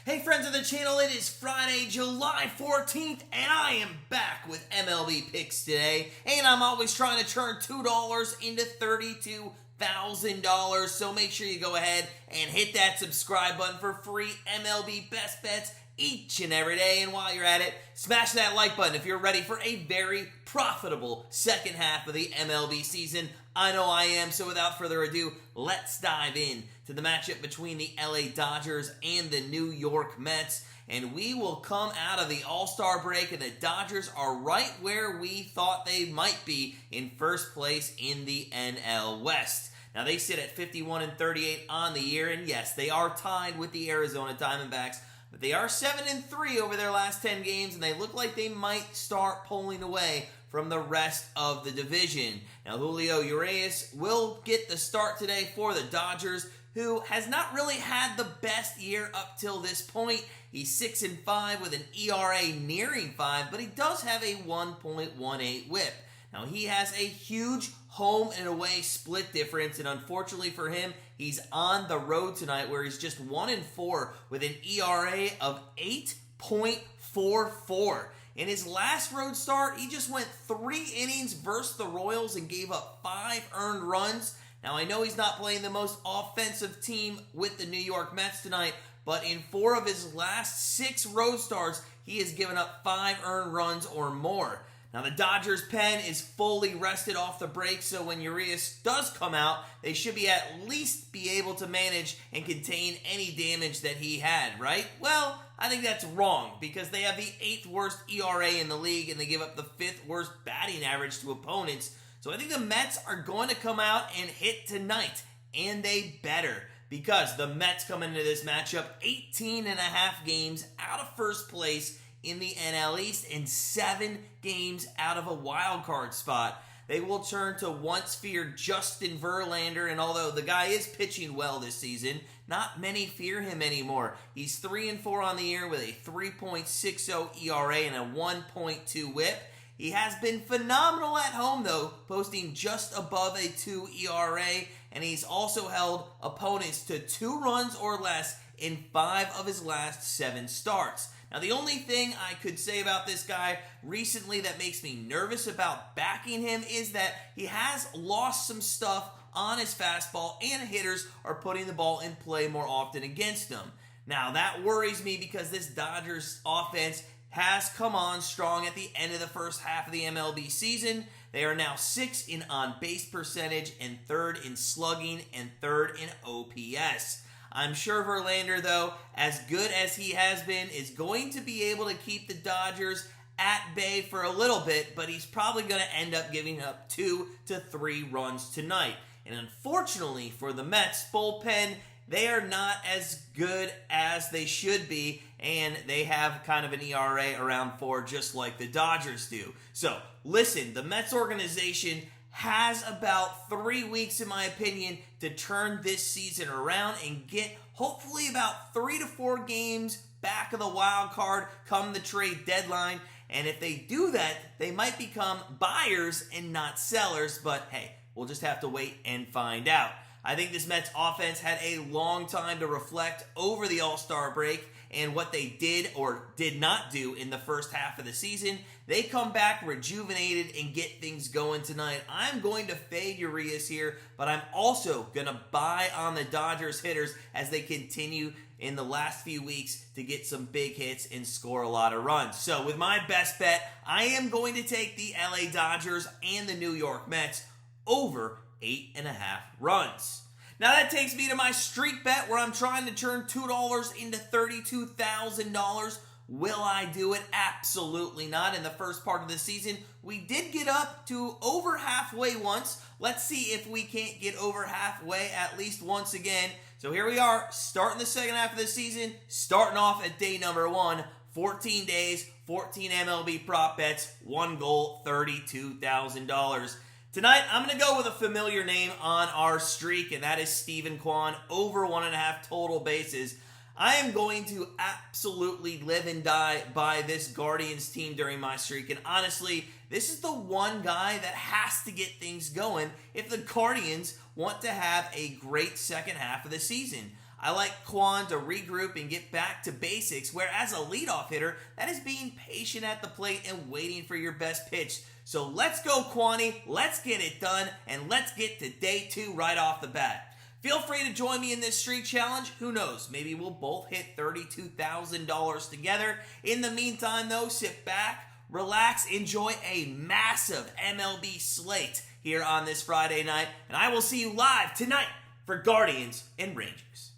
Hey friends of the channel, it is Friday, July 14th, and I am back with MLB Picks Today, and I'm always trying to turn $2 into $32,000, so make sure you go ahead and hit that subscribe button for free MLB best bets each and every day, and while you're at it, smash that like button if you're ready for a very profitable second half of the MLB season. I know I am, so without further ado, let's dive in to the matchup between the LA Dodgers and the New York Mets, and we will come out of the All-Star break, and the Dodgers are right where we thought they might be in first place in the NL West. Now, they sit at 51-38 on the year, and yes, they are tied with the Arizona Diamondbacks, but they are 7-3 over their last 10 games, and they look like they might start pulling away from the rest of the division. Now, Julio Urias will get the start today for the Dodgers, who has not really had the best year up till this point. He's 6-5 with an ERA nearing 5, but he does have a 1.18 whip. Now, he has a huge home and away split difference, and unfortunately for him, he's on the road tonight where he's just 1-4 with an ERA of 8.44. In his last road start, he just went 3 innings versus the Royals and gave up 5 earned runs. Now, I know he's not playing the most offensive team with the New York Mets tonight, but in 4 of his last 6 road starts, he has given up 5 earned runs or more. Now, the Dodgers' pen is fully rested off the break, so when Urias does come out, they should at least be able to manage and contain any damage that he had, right? Well, I think that's wrong, because they have the 8th worst ERA in the league, and they give up the 5th worst batting average to opponents. So I think the Mets are going to come out and hit tonight, and they better, because the Mets come into this matchup 18.5 games out of first place in the NL East and 7 games out of a wild card spot. They will turn to once feared Justin Verlander, and although the guy is pitching well this season, not many fear him anymore. He's 3-4 on the year with a 3.60 ERA and a 1.2 whip. He has been phenomenal at home, though, posting just above a 2 ERA, and he's also held opponents to 2 runs or less in 5 of his last 7 starts. Now, the only thing I could say about this guy recently that makes me nervous about backing him is that he has lost some stuff on his fastball, and hitters are putting the ball in play more often against him. Now, that worries me because this Dodgers offense has come on strong at the end of the first half of the MLB season. They are now 6th in on-base percentage and 3rd in slugging and 3rd in OPS. I'm sure Verlander, though, as good as he has been, is going to be able to keep the Dodgers at bay for a little bit, but he's probably going to end up giving up 2 to 3 runs tonight. And unfortunately for the Mets bullpen, they are not as good as they should be, and they have kind of an ERA around 4 just like the Dodgers do. So, listen, the Mets organization has about 3 weeks, in my opinion, to turn this season around and get hopefully about 3 to 4 games back of the wild card come the trade deadline. And if they do that, they might become buyers and not sellers. But hey, we'll just have to wait and find out. I think this Mets offense had a long time to reflect over the All-Star break and what they did or did not do in the first half of the season. They come back rejuvenated and get things going tonight. I'm going to fade Urias here, but I'm also going to buy on the Dodgers hitters as they continue in the last few weeks to get some big hits and score a lot of runs. So with my best bet, I am going to take the LA Dodgers and the New York Mets over 8.5 runs. Now that takes me to my streak bet where I'm trying to turn $2 into $32,000. Will I do it? Absolutely not. In the first part of the season, we did get up to over halfway once. Let's see if we can't get over halfway at least once again. So here we are, starting the second half of the season, starting off at day number 1, 14 days, 14 MLB prop bets, 1 goal, $32,000. Tonight, I'm going to go with a familiar name on our streak, and that is Steven Kwan, over 1.5 total bases. I am going to absolutely live and die by this Guardians team during my streak, and honestly, this is the one guy that has to get things going if the Guardians want to have a great second half of the season. I like Quan to regroup and get back to basics, where as a leadoff hitter, that is being patient at the plate and waiting for your best pitch. So let's go, Quanny. Let's get it done, and let's get to day 2 right off the bat. Feel free to join me in this streak challenge. Who knows? Maybe we'll both hit $32,000 together. In the meantime, though, sit back, relax, enjoy a massive MLB slate here on this Friday night, and I will see you live tonight for Guardians and Rangers.